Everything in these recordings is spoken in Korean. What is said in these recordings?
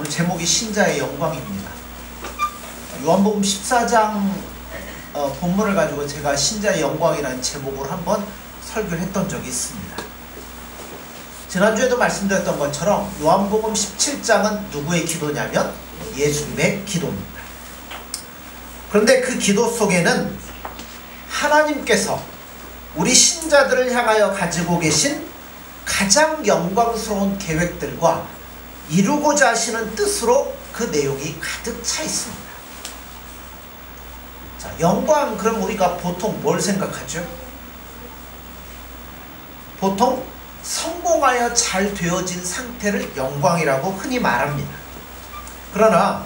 오늘 제목이 신자의 영광입니다. 요한복음 14장 본문을 가지고 제가 신자의 영광이라는 제목으로 한번 설교를 했던 적이 있습니다. 지난주에도 말씀드렸던 것처럼 요한복음 17장은 누구의 기도냐면 예수님의 기도입니다. 그런데 그 기도 속에는 하나님께서 우리 신자들을 향하여 가지고 계신 가장 영광스러운 계획들과 이루고자 하시는 뜻으로 그 내용이 가득 차 있습니다. 자, 영광, 그럼 우리가 보통 뭘 생각하죠? 보통 성공하여 잘 되어진 상태를 영광이라고 흔히 말합니다. 그러나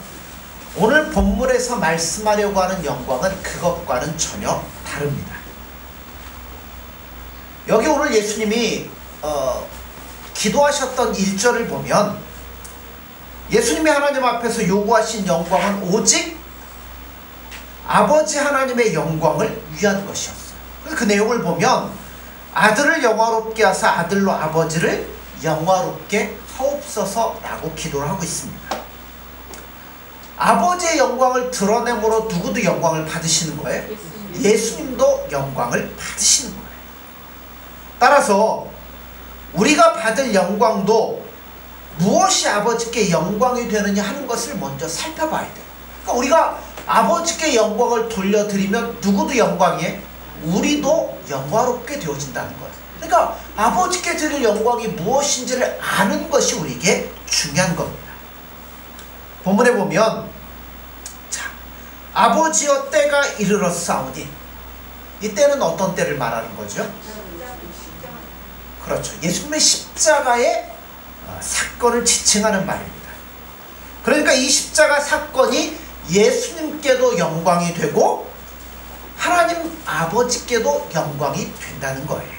오늘 본문에서 말씀하려고 하는 영광은 그것과는 전혀 다릅니다. 여기 오늘 예수님이 기도하셨던 1절을 보면 예수님이 하나님 앞에서 요구하신 영광은 오직 아버지 하나님의 영광을 위한 것이었어요. 그래서 그 내용을 보면 아들을 영화롭게 하사 아들로 아버지를 영화롭게 하옵소서 라고 기도를 하고 있습니다. 아버지의 영광을 드러내므로 누구도 영광을 받으시는 거예요? 예수님도 영광을 받으시는 거예요. 따라서 우리가 받을 영광도 무엇이 아버지께 영광이 되느냐 하는 것을 먼저 살펴봐야 돼요. 그러니까 우리가 아버지께 영광을 돌려드리면 누구도 영광이에요? 우리도 영화롭게 되어진다는 거예요. 그러니까 아버지께 드릴 영광이 무엇인지를 아는 것이 우리에게 중요한 겁니다. 본문에 보면 자, 아버지여 때가 이르렀사오니, 이 때는 어떤 때를 말하는 거죠? 그렇죠. 예수님의 십자가의 사건을 지칭하는 말입니다. 그러니까 이 십자가 사건이 예수님께도 영광이 되고 하나님 아버지께도 영광이 된다는 거예요.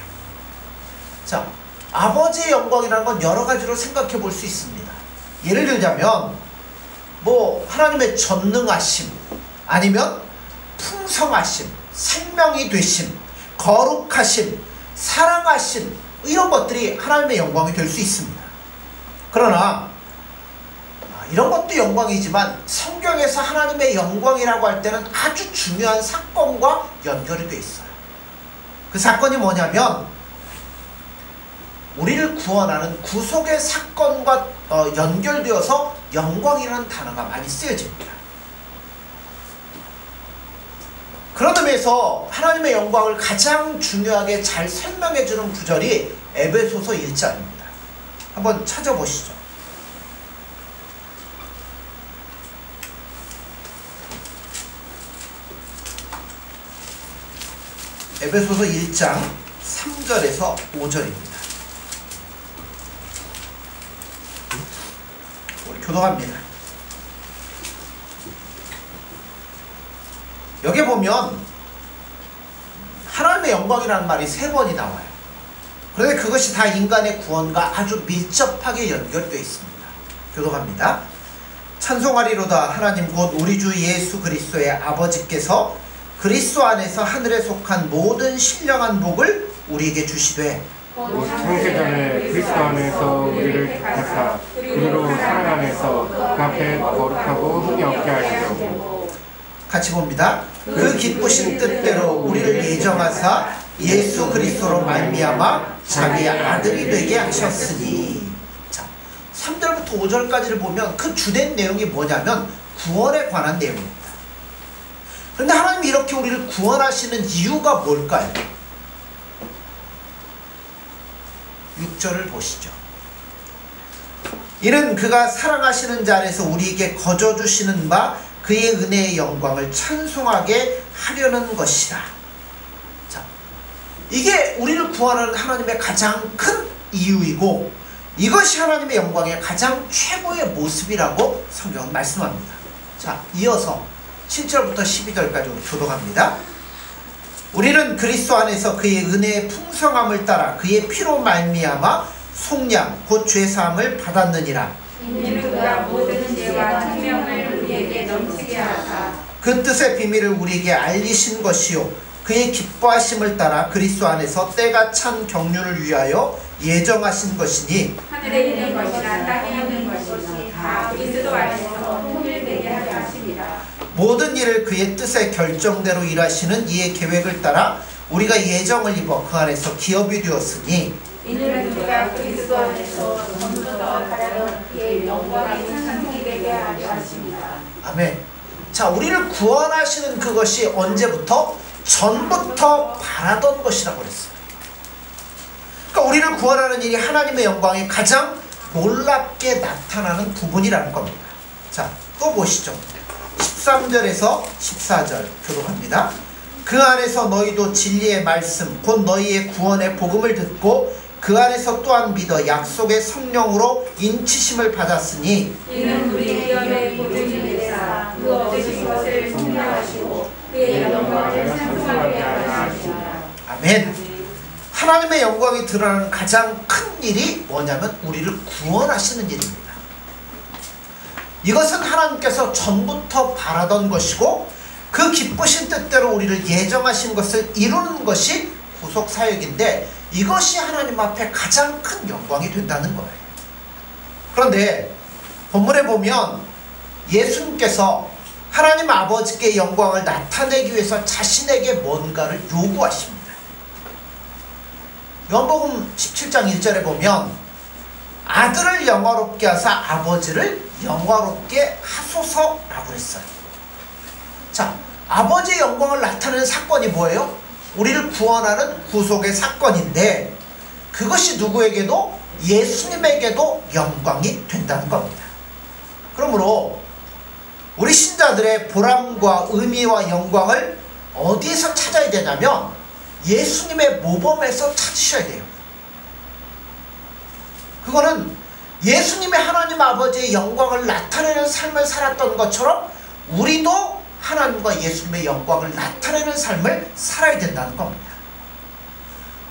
자, 아버지의 영광이라는 건 여러 가지로 생각해 볼 수 있습니다. 예를 들자면 하나님의 전능하심, 아니면 풍성하심, 생명이 되심, 거룩하심, 사랑하심, 이런 것들이 하나님의 영광이 될 수 있습니다. 그러나 이런 것도 영광이지만 성경에서 하나님의 영광이라고 할 때는 아주 중요한 사건과 연결이 되어 있어요. 그 사건이 뭐냐면 우리를 구원하는 구속의 사건과 연결되어서 영광이라는 단어가 많이 쓰여집니다. 그런 의미에서 하나님의 영광을 가장 중요하게 잘 설명해주는 구절이 에베소서 1장입니다. 한번 찾아보시죠. 에베소서 1장 3절에서 5절입니다. 우리 교독합니다. 여기 보면 하나님의 영광이라는 말이 3번이 나와요. 그런데 그것이 다 인간의 구원과 아주 밀접하게 연결되어 있습니다. 교독합니다. 찬송하리로다 하나님 곧 우리 주 예수 그리스도의 아버지께서 그리스도 안에서 하늘에 속한 모든 신령한 복을 우리에게 주시되 곧 창세전에 그리스도 안에서 우리를 택하사 그리로 사랑 안에서 그 앞에 거룩하고 흠이 없게 하시려고. 같이 봅니다. 그 기쁘신 뜻대로 우리를 예정하사 예수 그리스도로 말미암아 자기의 아들이 되게 하셨으니. 자, 3절부터 5절까지를 보면 그 주된 내용이 뭐냐면 구원에 관한 내용입니다. 그런데 하나님이 이렇게 우리를 구원하시는 이유가 뭘까요? 6절을 보시죠. 이는 그가 사랑하시는 자 안에서 우리에게 거저 주시는 바 그의 은혜의 영광을 찬송하게 하려는 것이라. 자, 이게 우리를 구원하는 하나님의 가장 큰 이유이고 이것이 하나님의 영광의 가장 최고의 모습이라고 성경은 말씀합니다. 자, 이어서 7절부터 12절까지 교독합니다. 우리는 그리스도 안에서 그의 은혜의 풍성함을 따라 그의 피로 말미암아 속량 곧 죄사함을 받았느니라. 이는 그가 모든 지혜와 총명을 우리에게 넘치게 하사 그 뜻의 비밀을 우리에게 알리신 것이요 그의 기뻐하심을 따라 그리스도 안에서 때가 찬 경륜을 위하여 예정하신 것이니 하늘에 있는 것이나 땅에 있는 것이 다 그리스도 안에서 통일되게 하려 하십니다. 모든 일을 그의 뜻의 결정대로 일하시는 이의 계획을 따라 우리가 예정을 입어 그 안에서 기업이 되었으니 이는 우리가 그리스도 안에서 전부터 바라던 그의 영광이 찬송되게 하려 하십니다. 아멘. 자, 우리를 구원하시는 그것이 언제부터? 전부터 바라던 것이라고 그랬어요. 그러니까 우리를 구원하는 일이 하나님의 영광이 가장 놀랍게 나타나는 부분이라는 겁니다. 자, 또 보시죠. 13절에서 14절 교독합니다. 그 안에서 너희도 진리의 말씀 곧 너희의 구원의 복음을 듣고 그 안에서 또한 믿어 약속의 성령으로 인치심을 받았으니 이는 우리 기업의 보증이 되사 그 얻으신 것을 성령하시고 그의 영광을 찬송하게 하려 하십니다. 아멘. 하나님의 영광이 드러나는 가장 큰 일이 뭐냐면 우리를 구원하시는 일입니다. 이것은 하나님께서 전부터 바라던 것이고 그 기쁘신 뜻대로 우리를 예정하신 것을 이루는 것이 구속 사역인데 이것이 하나님 앞에 가장 큰 영광이 된다는 거예요. 그런데 본문에 보면 예수님께서 하나님 아버지께 영광을 나타내기 위해서 자신에게 뭔가를 요구하십니다. 요한복음 17장 1절에 보면 아들을 영화롭게 하사 아버지를 영화롭게 하소서라고 했어요. 자, 아버지의 영광을 나타내는 사건이 뭐예요? 우리를 구원하는 구속의 사건인데 그것이 누구에게도 예수님에게도 영광이 된다는 겁니다. 그러므로 우리 신자들의 보람과 의미와 영광을 어디에서 찾아야 되냐면 예수님의 모범에서 찾으셔야 돼요. 그거는 예수님의 하나님 아버지의 영광을 나타내는 삶을 살았던 것처럼 우리도 하나님과 예수님의 영광을 나타내는 삶을 살아야 된다는 겁니다.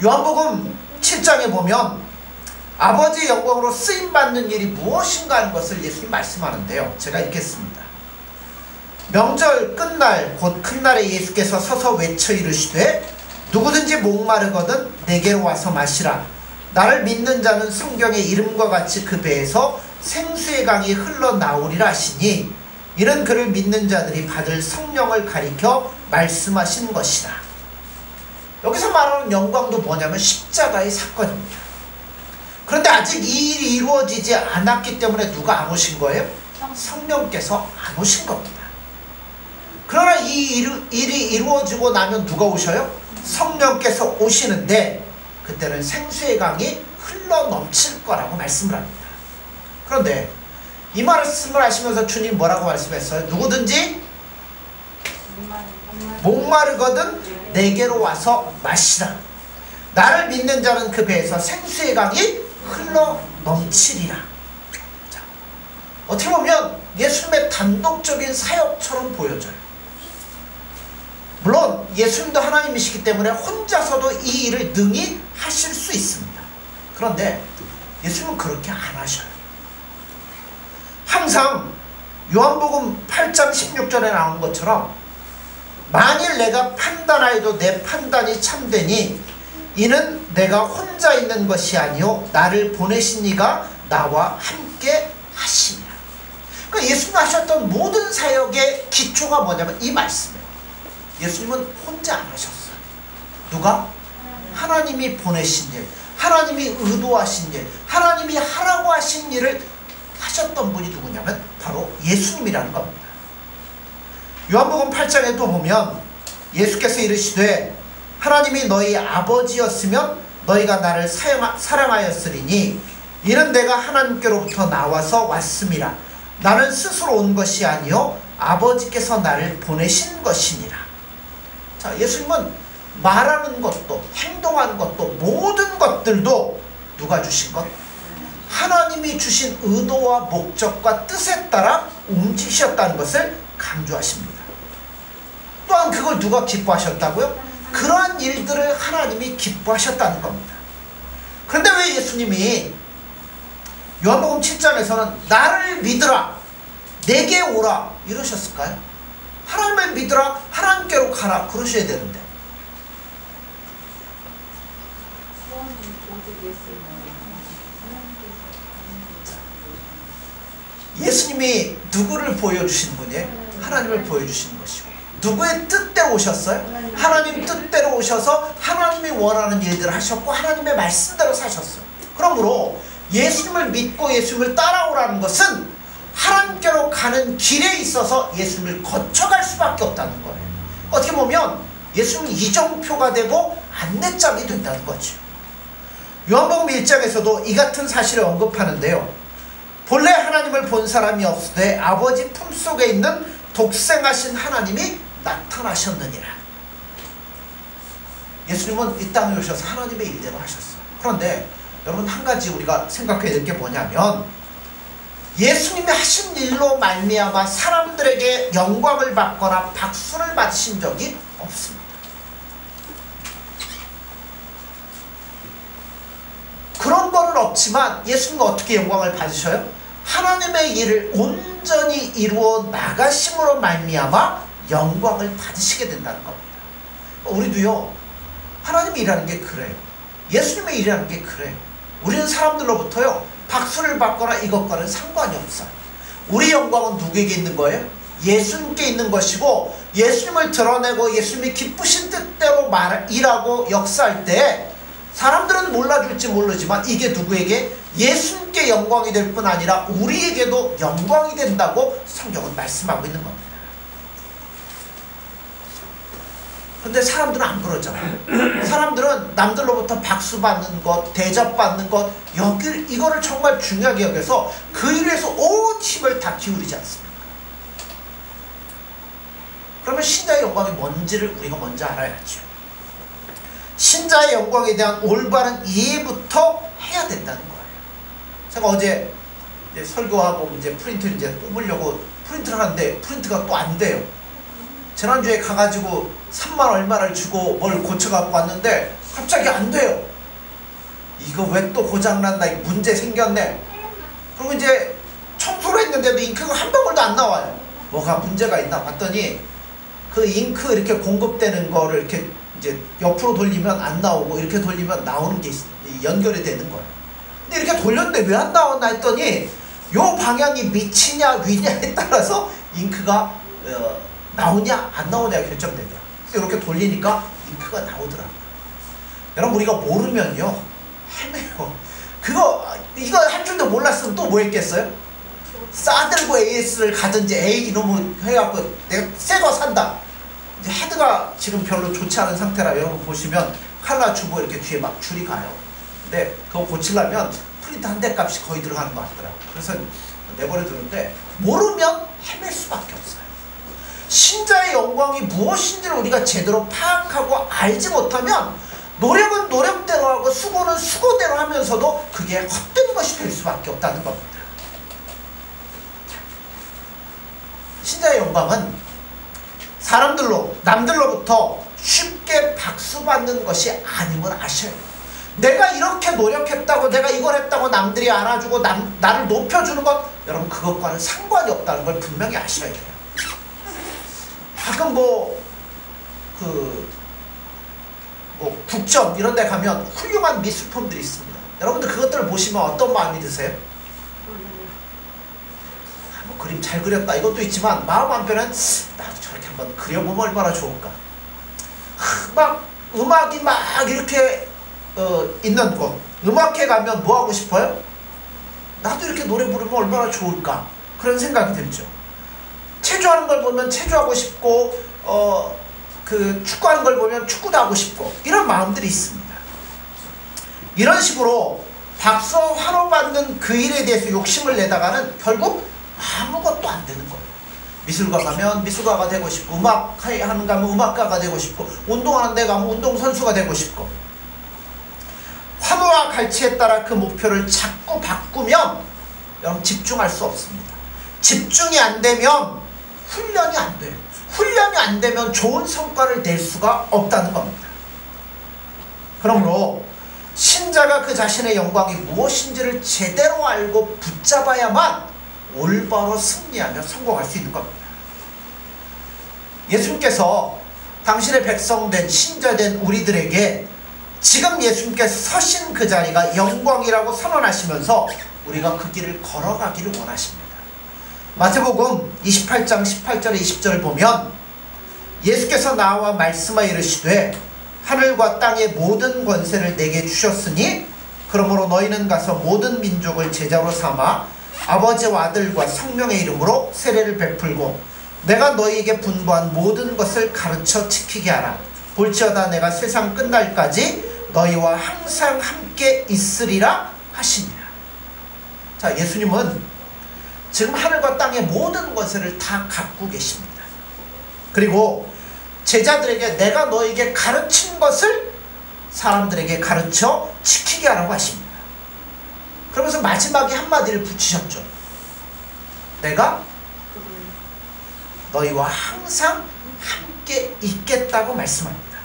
요한복음 7장에 보면 아버지의 영광으로 쓰임받는 일이 무엇인가 하는 것을 예수님 말씀하는데요. 제가 읽겠습니다. 명절 끝날 곧 큰 날에 예수께서 서서 외쳐 이르시되 누구든지 목마르거든 내게로 와서 마시라. 나를 믿는 자는 성경의 이름과 같이 그 배에서 생수의 강이 흘러나오리라 하시니 이는 그를 믿는 자들이 받을 성령을 가리켜 말씀하신 것이다. 여기서 말하는 영광도 뭐냐면 십자가의 사건입니다. 그런데 아직 이 일이 이루어지지 않았기 때문에 누가 안 오신 거예요? 성령께서 안 오신 겁니다. 그러나 이 일이 이루어지고 나면 누가 오셔요? 성령께서 오시는데 그때는 생수의 강이 흘러 넘칠 거라고 말씀을 합니다. 그런데 이 말씀을 하시면서 주님 뭐라고 말씀했어요? 누구든지 목마르거든 내게로 와서 마시라. 나를 믿는 자는 그 배에서 생수의 강이 흘러 넘치리라. 자, 어떻게 보면 예수님의 단독적인 사역처럼 보여져요. 물론 예수님도 하나님이시기 때문에 혼자서도 이 일을 능히 하실 수 있습니다. 그런데 예수님은 그렇게 안 하셔요. 항상 요한복음 8장 16절에 나온 것처럼 만일 내가 판단하여도 내 판단이 참되니 이는 내가 혼자 있는 것이 아니요 나를 보내신 이가 나와 함께 하시니라. 그러니까 예수님 하셨던 모든 사역의 기초가 뭐냐면 이 말씀이에요. 예수님은 혼자 안 하셨어요. 누가? 하나님이 보내신 일, 하나님이 의도하신 일, 하나님이 하라고 하신 일을 하셨던 분이 누구냐면 바로 예수님이라는 겁니다. 요한복음 8장에 또 보면 예수께서 이르시되 하나님이 너희 아버지였으면 너희가 나를 사랑하였으리니 이는 내가 하나님께로부터 나와서 왔음이라. 나는 스스로 온 것이 아니요 아버지께서 나를 보내신 것이니라. 자, 예수님은 말하는 것도 행동하는 것도 모든 것들도 누가 주신 것? 하나님이 주신 의도와 목적과 뜻에 따라 움직이셨다는 것을 강조하십니다. 또한 그걸 누가 기뻐하셨다고요? 그러한 일들을 하나님이 기뻐하셨다는 겁니다. 그런데 왜 예수님이 요한복음 7장에서는 나를 믿으라, 내게 오라 이러셨을까요? 하나님을 믿으라, 하나님께로 가라 그러셔야 되는데 예수님이 누구를 보여주신 분이에요? 하나님을 보여주시는 것이고, 누구의 뜻대로 오셨어요? 하나님 뜻대로 오셔서 하나님이 원하는 일들을 하셨고 하나님의 말씀대로 사셨어요. 그러므로 예수님을 믿고 예수님을 따라오라는 것은 하나님께로 가는 길에 있어서 예수님을 거쳐갈 수밖에 없다는 거예요. 어떻게 보면 예수님은 이정표가 되고 안내장이 된다는 거죠. 요한복음 1장에서도 이 같은 사실을 언급하는데요. 본래 하나님을 본 사람이 없으되 아버지 품속에 있는 독생하신 하나님이 나타나셨느니라. 예수님은 이 땅에 오셔서 하나님의 일대로 하셨어요. 그런데 여러분, 한 가지 우리가 생각해야 될 게 뭐냐면, 예수님이 하신 일로 말미암아 사람들에게 영광을 받거나 박수를 받으신 적이 없습니다. 그런 거는 없지만 예수님은 어떻게 영광을 받으셔요? 하나님의 일을 온전히 이루어 나가심으로 말미암아 영광을 받으시게 된다는 겁니다. 우리도요, 하나님이 일하는 게 그래요. 예수님의 일이라는 게 그래요. 우리는 사람들로부터요 박수를 받거나 이것과는 상관이 없어요. 우리 영광은 누구에게 있는 거예요? 예수님께 있는 것이고, 예수님을 드러내고 예수님이 기쁘신 뜻대로 일하고 역사할 때 사람들은 몰라줄지 모르지만 이게 누구에게? 예수님께 영광이 될 뿐 아니라 우리에게도 영광이 된다고 성경은 말씀하고 있는 겁니다. 근데 사람들은 안 그러잖아요. 사람들은 남들로부터 박수 받는 것, 대접 받는 것, 이거를 정말 중요하게 여겨서 그 일에서 온 힘을 다 기울이지 않습니까? 그러면 신자의 영광이 뭔지를 우리가 먼저 알아야죠. 신자의 영광에 대한 올바른 이해부터 해야 된다는 거예요. 제가 어제 설교하고 이제 프린트 이제 뽑으려고 프린트를 하는데 프린트가 또 안 돼요. 지난주에 가가지고 3만 얼마를 주고 뭘 고쳐갖고 왔는데 갑자기 안 돼요. 이거 왜 또 고장났나, 문제 생겼네. 그리고 이제 청소를 했는데도 잉크가 한 방울도 안 나와요. 뭐가 문제가 있나 봤더니 그 잉크 이렇게 공급되는 거를 이렇게 이제 옆으로 돌리면 안 나오고 이렇게 돌리면 나오는 게 연결이 되는 거예요. 근데 이렇게 돌렸는데 왜 안 나왔나 했더니 요 방향이 밑이냐 위냐에 따라서 잉크가 나오냐 안 나오냐 결정되더라고요. 그래서 이렇게 돌리니까 잉크가 나오더라고요. 여러분, 우리가 모르면요 헤매요. 이거 할 줄도 몰랐으면 또 뭐 했겠어요? 싸들고 AS를 가든지 에이 이놈을 해갖고 내가 새 거 산다. 이제 헤드가 지금 별로 좋지 않은 상태라 여러분 보시면 칼라 주보 이렇게 뒤에 막 줄이 가요. 근데 그거 고치려면 프린트 한 대 값이 거의 들어가는 것 같더라고요. 그래서 내버려 두는데 모르면 헤맬 수밖에 없어요. 신자의 영광이 무엇인지를 우리가 제대로 파악하고 알지 못하면 노력은 노력대로 하고 수고는 수고대로 하면서도 그게 헛된 것이 될 수밖에 없다는 겁니다. 신자의 영광은 남들로부터 쉽게 박수받는 것이 아님을 아셔야 돼요. 내가 이렇게 노력했다고, 내가 이걸 했다고 남들이 알아주고 나를 높여주는 것, 여러분 그것과는 상관이 없다는 걸 분명히 아셔야 돼요. 가끔 국전 이런 데 가면 훌륭한 미술품들이 있습니다. 여러분들 그것들을 보시면 어떤 마음이 드세요? 그림 잘 그렸다 이것도 있지만 마음 한편은 나도 저렇게 한번 그려보면 얼마나 좋을까. 막 음악이 막 이렇게 있는 곳, 음악회 가면 뭐 하고 싶어요? 나도 이렇게 노래 부르면 얼마나 좋을까, 그런 생각이 들죠. 체조하는 걸 보면 체조하고 싶고 축구하는 걸 보면 축구도 하고 싶고, 이런 마음들이 있습니다. 이런 식으로 박수와 환호 받는 그 일에 대해서 욕심을 내다가는 결국 아무것도 안 되는 거예요. 미술가 가면 미술가가 되고 싶고, 음악하는 가면 음악가가 되고 싶고, 운동하는 데 가면 운동선수가 되고 싶고, 환호와 갈치에 따라 그 목표를 자꾸 바꾸면 여러분 집중할 수 없습니다. 집중이 안 되면 훈련이 안 돼요. 훈련이 안 되면 좋은 성과를 낼 수가 없다는 겁니다. 그러므로 신자가 그 자신의 영광이 무엇인지를 제대로 알고 붙잡아야만 올바로 승리하며 성공할 수 있는 겁니다. 예수님께서 당신의 백성된 신자된 우리들에게 지금 예수님께서 서신 그 자리가 영광이라고 선언하시면서 우리가 그 길을 걸어가기를 원하십니다. 마태복음 28장 18절에 20절을 보면 예수께서 나와 말씀하여 이르시되 하늘과 땅의 모든 권세를 내게 주셨으니 그러므로 너희는 가서 모든 민족을 제자로 삼아 아버지와 아들과 성령의 이름으로 세례를 베풀고 내가 너희에게 분부한 모든 것을 가르쳐 지키게 하라. 볼지어다 내가 세상 끝날까지 너희와 항상 함께 있으리라 하시니라. 자, 예수님은 지금 하늘과 땅의 모든 권세를 다 갖고 계십니다. 그리고 제자들에게 내가 너에게 가르친 것을 사람들에게 가르쳐 지키게 하라고 하십니다. 그러면서 마지막에 한마디를 붙이셨죠. 내가 너희와 항상 함께 있겠다고 말씀합니다.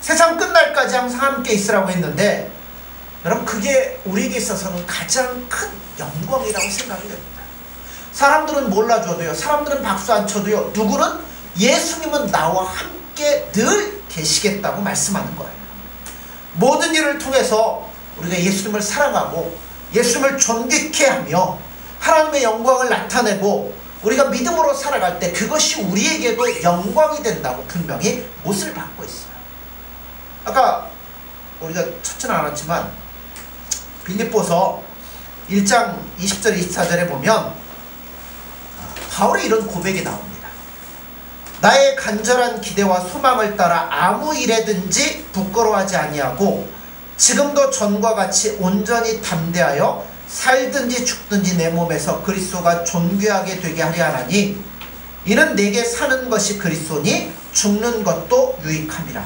세상 끝날까지 항상 함께 있으라고 했는데 여러분, 그게 우리에게 있어서는 가장 큰 영광이라고 생각이 됩니다. 사람들은 몰라줘도요, 사람들은 박수 안 쳐도요, 누구는 예수님은 나와 함께 늘 계시겠다고 말씀하는 거예요. 모든 일을 통해서 우리가 예수님을 사랑하고 예수님을 존귀케 하며 하나님의 영광을 나타내고 우리가 믿음으로 살아갈 때 그것이 우리에게도 영광이 된다고 분명히 못을 받고 있어요. 아까 우리가 찾지는 않았지만 빌립보서 1장 20절 24절에 보면 바울의 이런 고백이 나옵니다. 나의 간절한 기대와 소망을 따라 아무 일에든지 부끄러워하지 아니하고 지금도 전과 같이 온전히 담대하여 살든지 죽든지 내 몸에서 그리스도가 존귀하게 되게 하려 하나니 이는 내게 사는 것이 그리스도니 죽는 것도 유익함이라.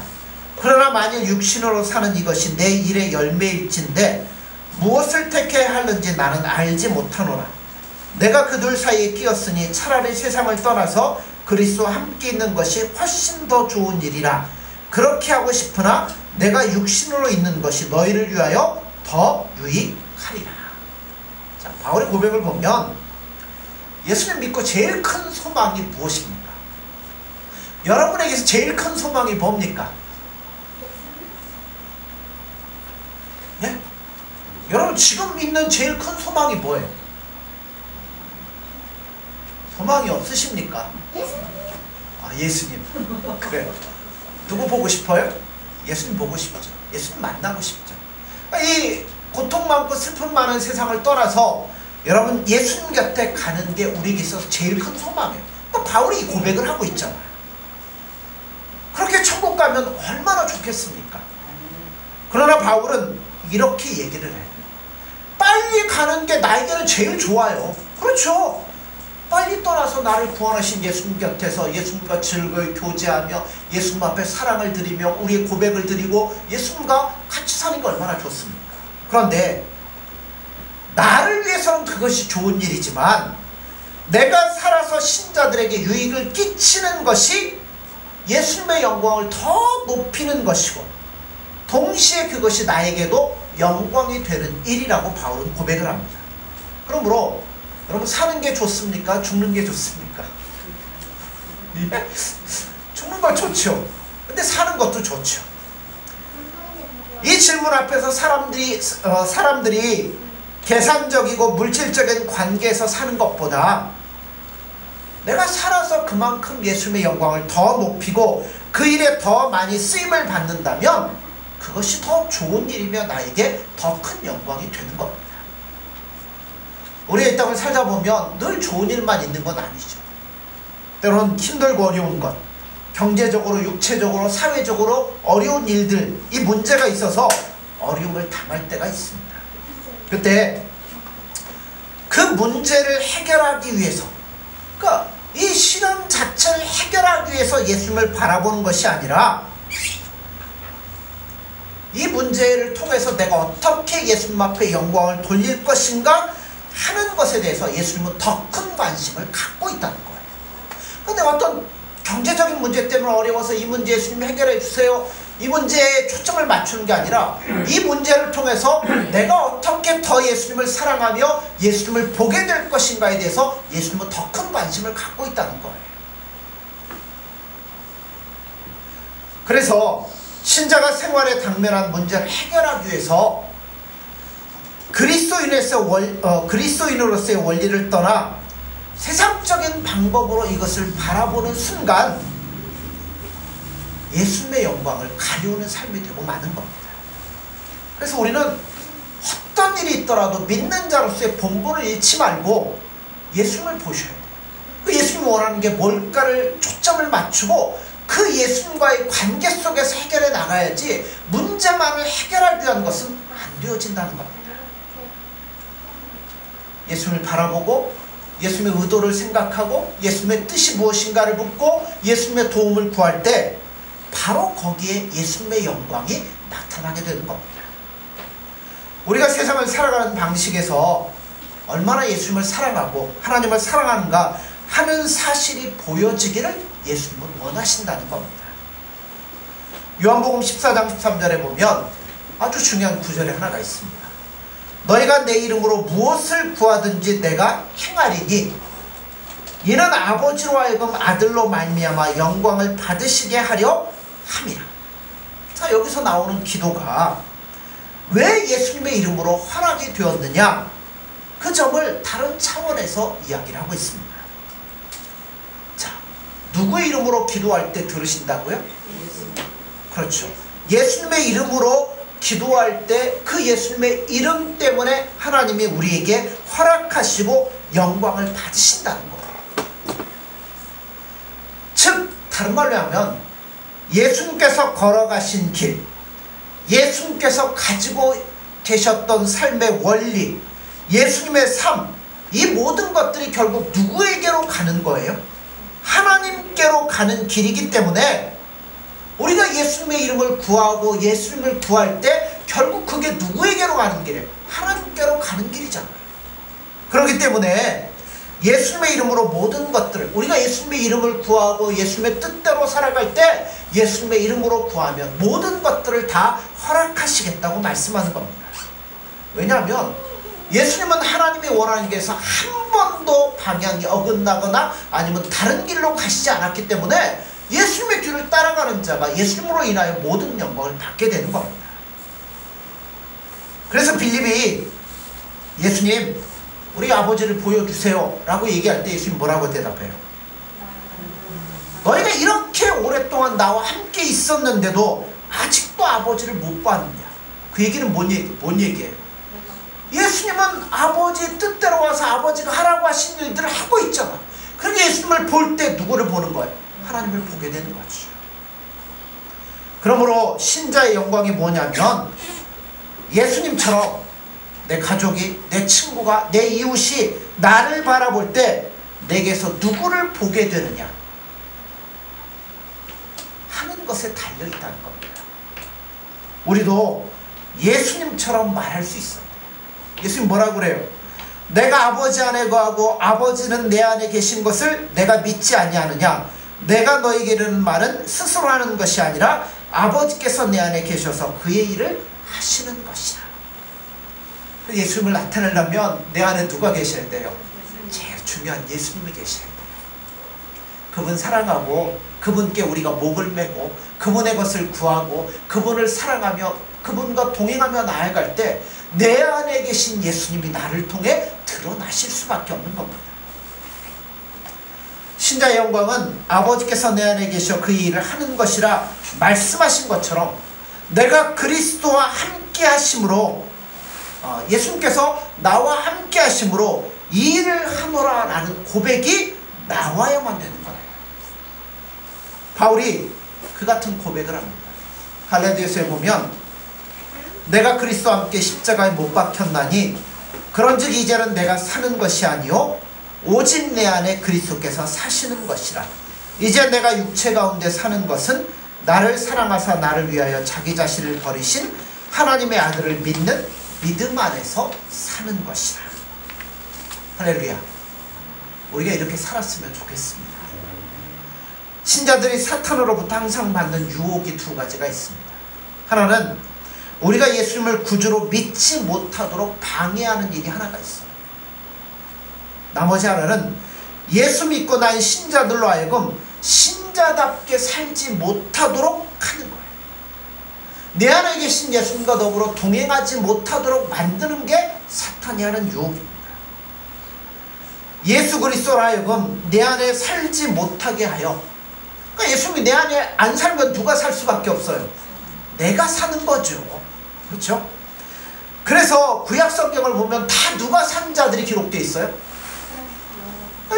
그러나 만일 육신으로 사는 이것이 내 일의 열매일진데 무엇을 택해야 하는지 나는 알지 못하노라. 내가 그 둘 사이에 끼었으니 차라리 세상을 떠나서 그리스도와 함께 있는 것이 훨씬 더 좋은 일이라. 그렇게 하고 싶으나 내가 육신으로 있는 것이 너희를 위하여 더 유익하리라. 자, 바울의 고백을 보면 예수님 믿고 제일 큰 소망이 무엇입니까? 여러분에게서 제일 큰 소망이 뭡니까? 예? 여러분 지금 있는 제일 큰 소망이 뭐예요? 소망이 없으십니까? 아, 예수님. 그래요. 누구 보고 싶어요? 예수님 보고 싶죠. 예수님 만나고 싶죠. 이 고통 많고 슬픔 많은 세상을 떠나서 여러분 예수님 곁에 가는 게 우리에게 있어서 제일 큰 소망이에요. 또 바울이 이 고백을 하고 있잖아요. 그렇게 천국 가면 얼마나 좋겠습니까? 그러나 바울은 이렇게 얘기를 해요. 빨리 가는 게 나에게는 제일 좋아요. 그렇죠. 빨리 떠나서 나를 구원하신 예수님 곁에서 예수님과 즐거이 교제하며 예수님 앞에 사랑을 드리며 우리의 고백을 드리고 예수님과 같이 사는 게 얼마나 좋습니까? 그런데 나를 위해서는 그것이 좋은 일이지만 내가 살아서 신자들에게 유익을 끼치는 것이 예수님의 영광을 더 높이는 것이고 동시에 그것이 나에게도 영광이 되는 일이라고 바울은 고백을 합니다. 그러므로 여러분 사는 게 좋습니까? 죽는 게 좋습니까? 예? 죽는 거 좋죠. 근데 사는 것도 좋죠. 이 질문 앞에서 사람들이 계산적이고 물질적인 관계에서 사는 것보다 내가 살아서 그만큼 예수님의 영광을 더 높이고 그 일에 더 많이 쓰임을 받는다면 그것이 더 좋은 일이며 나에게 더 큰 영광이 되는 겁니다. 우리의 땅을 살다 보면 늘 좋은 일만 있는 건 아니죠. 때로는 힘들고 어려운 것, 경제적으로, 육체적으로, 사회적으로 어려운 일들, 이 문제가 있어서 어려움을 당할 때가 있습니다. 그때 그 문제를 해결하기 위해서, 그러니까 이 시련 자체를 해결하기 위해서 예수님을 바라보는 것이 아니라 이 문제를 통해서 내가 어떻게 예수님 앞에 영광을 돌릴 것인가 하는 것에 대해서 예수님은 더 큰 관심을 갖고 있다는 거예요. 그런데 어떤 경제적인 문제 때문에 어려워서 이 문제 예수님 해결해 주세요, 이 문제에 초점을 맞추는 게 아니라 이 문제를 통해서 내가 어떻게 더 예수님을 사랑하며 예수님을 보게 될 것인가에 대해서 예수님은 더 큰 관심을 갖고 있다는 거예요. 그래서 신자가 생활에 당면한 문제를 해결하기 위해서 그리스도인으로서의 원리를 떠나 세상적인 방법으로 이것을 바라보는 순간 예수님의 영광을 가려우는 삶이 되고 마는 겁니다. 그래서 우리는 어떤 일이 있더라도 믿는 자로서의 본분을 잃지 말고 예수님을 보셔야 돼요. 그 예수님이 원하는 게 뭘까를 초점을 맞추고 그 예수님과의 관계 속에서 해결해 나가야지 문제만을 해결하기 위한 것은 안 되어진다는 겁니다. 예수님을 바라보고 예수님의 의도를 생각하고 예수님의 뜻이 무엇인가를 묻고 예수님의 도움을 구할 때 바로 거기에 예수님의 영광이 나타나게 되는 겁니다. 우리가 세상을 살아가는 방식에서 얼마나 예수님을 사랑하고 하나님을 사랑하는가 하는 사실이 보여지기를 예수님은 원하신다는 겁니다. 요한복음 14장 13절에 보면 아주 중요한 구절이 하나가 있습니다. 너희가 내 이름으로 무엇을 구하든지 내가 행하리니 이는 아버지로 하여금 아들로 말미암아 영광을 받으시게 하려 함이라. 자, 여기서 나오는 기도가 왜 예수님의 이름으로 허락이 되었느냐, 그 점을 다른 차원에서 이야기를 하고 있습니다. 자, 누구의 이름으로 기도할 때 들으신다고요? 그렇죠. 예수님의 이름으로 기도할 때 그 예수님의 이름 때문에 하나님이 우리에게 허락하시고 영광을 받으신다는 거예요. 즉 다른 말로 하면 예수님께서 걸어가신 길, 예수님께서 가지고 계셨던 삶의 원리, 예수님의 삶, 이 모든 것들이 결국 누구에게로 가는 거예요? 하나님께로 가는 길이기 때문에 우리가 예수님의 이름을 구하고 예수님을 구할 때 결국 그게 누구에게로 가는 길이에요? 하나님께로 가는 길이잖아요. 그렇기 때문에 예수님의 이름으로 모든 것들을, 우리가 예수님의 이름을 구하고 예수님의 뜻대로 살아갈 때 예수님의 이름으로 구하면 모든 것들을 다 허락하시겠다고 말씀하는 겁니다. 왜냐하면 예수님은 하나님이 원하는 길에서 한 번도 방향이 어긋나거나 아니면 다른 길로 가시지 않았기 때문에 예수님의 뒤를 따라가는 자가 예수님으로 인하여 모든 영광을 받게 되는 겁니다. 그래서 빌립이 예수님, 우리 아버지를 보여주세요 라고 얘기할 때 예수님 뭐라고 대답해요? 너희가 이렇게 오랫동안 나와 함께 있었는데도 아직도 아버지를 못 봤느냐? 그 얘기는 뭔 얘기예요? 예수님은 아버지의 뜻대로 와서 아버지가 하라고 하신 일들을 하고 있잖아. 그러니까 예수님을 볼 때 누구를 보는 거예요? 하나님을 보게 되는 거죠. 그러므로 신자의 영광이 뭐냐면 예수님처럼 내 가족이, 내 친구가, 내 이웃이 나를 바라볼 때 내게서 누구를 보게 되느냐 하는 것에 달려있다는 겁니다. 우리도 예수님처럼 말할 수 있어요. 예수님 뭐라고 그래요? 내가 아버지 안에 거하고 아버지는 내 안에 계신 것을 내가 믿지 아니하느냐? 내가 너에게 이르는 말은 스스로 하는 것이 아니라 아버지께서 내 안에 계셔서 그의 일을 하시는 것이라. 예수님을 나타내려면 내 안에 누가 계셔야 돼요? 제일 중요한 예수님이 계셔야 돼요. 그분 사랑하고 그분께 우리가 목을 메고 그분의 것을 구하고 그분을 사랑하며 그분과 동행하며 나아갈 때 내 안에 계신 예수님이 나를 통해 드러나실 수밖에 없는 겁니다. 신자의 영광은 아버지께서 내 안에 계셔 그 일을 하는 것이라 말씀하신 것처럼 내가 그리스도와 함께 하심으로 예수님께서 나와 함께 하심으로 이 일을 하노라 라는 고백이 나와야만 되는 거예요. 바울이 그 같은 고백을 합니다. 갈라디아서에 보면 내가 그리스도와 함께 십자가에 못 박혔나니 그런즉 이제는 내가 사는 것이 아니요 오직 내 안에 그리스도께서 사시는 것이라. 이제 내가 육체 가운데 사는 것은 나를 사랑하사 나를 위하여 자기 자신을 버리신 하나님의 아들을 믿는 믿음 안에서 사는 것이라. 할렐루야. 우리가 이렇게 살았으면 좋겠습니다. 신자들이 사탄으로부터 항상 받는 유혹이 두 가지가 있습니다. 하나는 우리가 예수님을 구주로 믿지 못하도록 방해하는 일이 하나가 있어요. 나머지 하나는 예수 믿고 난 신자들로 하여금 신자답게 살지 못하도록 하는 거예요. 내 안에 계신 예수님과 더불어 동행하지 못하도록 만드는 게 사탄이 하는 유혹입니다. 예수 그리스도로 하여금 내 안에 살지 못하게 하여, 그러니까 예수님이 내 안에 안 살면 누가 살 수밖에 없어요? 내가 사는 거죠. 그렇죠? 그래서 구약 성경을 보면 다 누가 산 자들이 기록되어 있어요?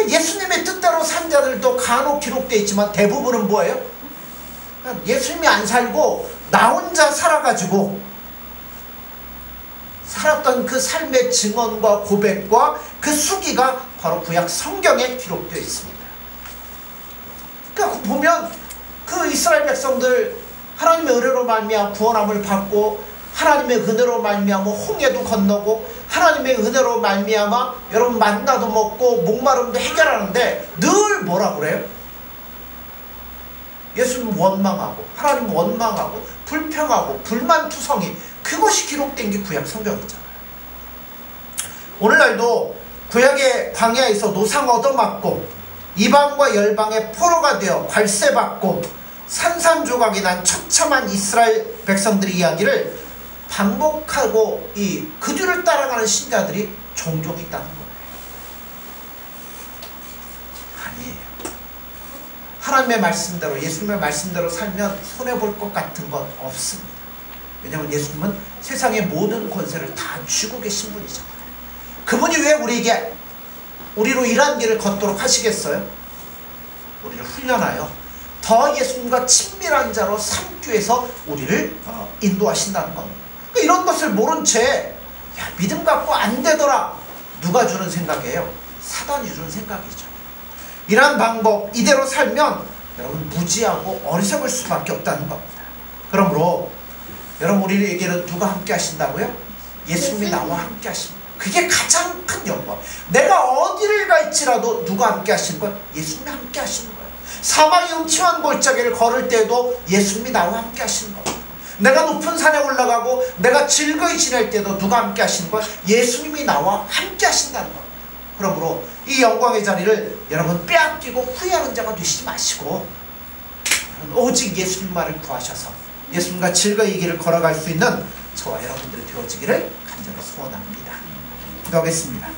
예수님의 뜻대로 산 자들도 간혹 기록되어 있지만 대부분은 뭐예요? 예수님이 안 살고 나 혼자 살아가지고 살았던 그 삶의 증언과 고백과 그 수기가 바로 구약 성경에 기록되어 있습니다. 그러니까 보면 그 이스라엘 백성들 하나님의 은혜로 말미암아 구원함을 받고, 하나님의 은혜로 말미암아 홍해도 건너고, 하나님의 은혜로 말미암아 여러분 만나도 먹고 목마름도 해결하는데 늘 뭐라 그래요? 예수님 원망하고, 하나님 원망하고, 불평하고, 불만투성이, 그것이 기록된 게 구약 성경이잖아요. 오늘날도 구약의 광야에서 노상 얻어맞고 이방과 열방의 포로가 되어 괄세받고 산산조각이 난 처참한 이스라엘 백성들의 이야기를 반복하고 그 뒤를 따라가는 신자들이 종종 있다는 거예요. 아니에요. 하나님의 말씀대로, 예수님의 말씀대로 살면 손해볼 것 같은 건 없습니다. 왜냐하면 예수님은 세상의 모든 권세를 다 쥐고 계신 분이잖아요. 그분이 왜 우리로 일한 길을 걷도록 하시겠어요? 우리를 훈련하여 더 예수님과 친밀한 자로 삼기 위해서 우리를 인도하신다는 겁니다. 그러니까 이런 것을 모른 채 믿음 갖고 안 되더라, 누가 주는 생각이에요? 사단이 주는 생각이죠. 이러한 방법 이대로 살면 여러분 무지하고 어리석을 수밖에 없다는 겁니다. 그러므로 여러분, 우리에게는 누가 함께 하신다고요? 예수님이 나와 함께 하십니다. 그게 가장 큰 영광. 내가 어디를 갈지라도 누가 함께 하시는 거예요? 예수님이 함께 하시는 거예요. 사망의 음침한 골짜기를 걸을 때에도 예수님이 나와 함께 하시는 거예요. 내가 높은 산에 올라가고 내가 즐거이 지낼 때도 누가 함께 하시는 거예요? 예수님이 나와 함께 하신다는 거예요. 그러므로 이 영광의 자리를 여러분 빼앗기고 후회하는 자가 되시지 마시고, 오직 예수님만을 구하셔서 예수님과 즐거이 이 길을 걸어갈 수 있는 저와 여러분들이 되어지기를 간절히 소원합니다. 기도하겠습니다.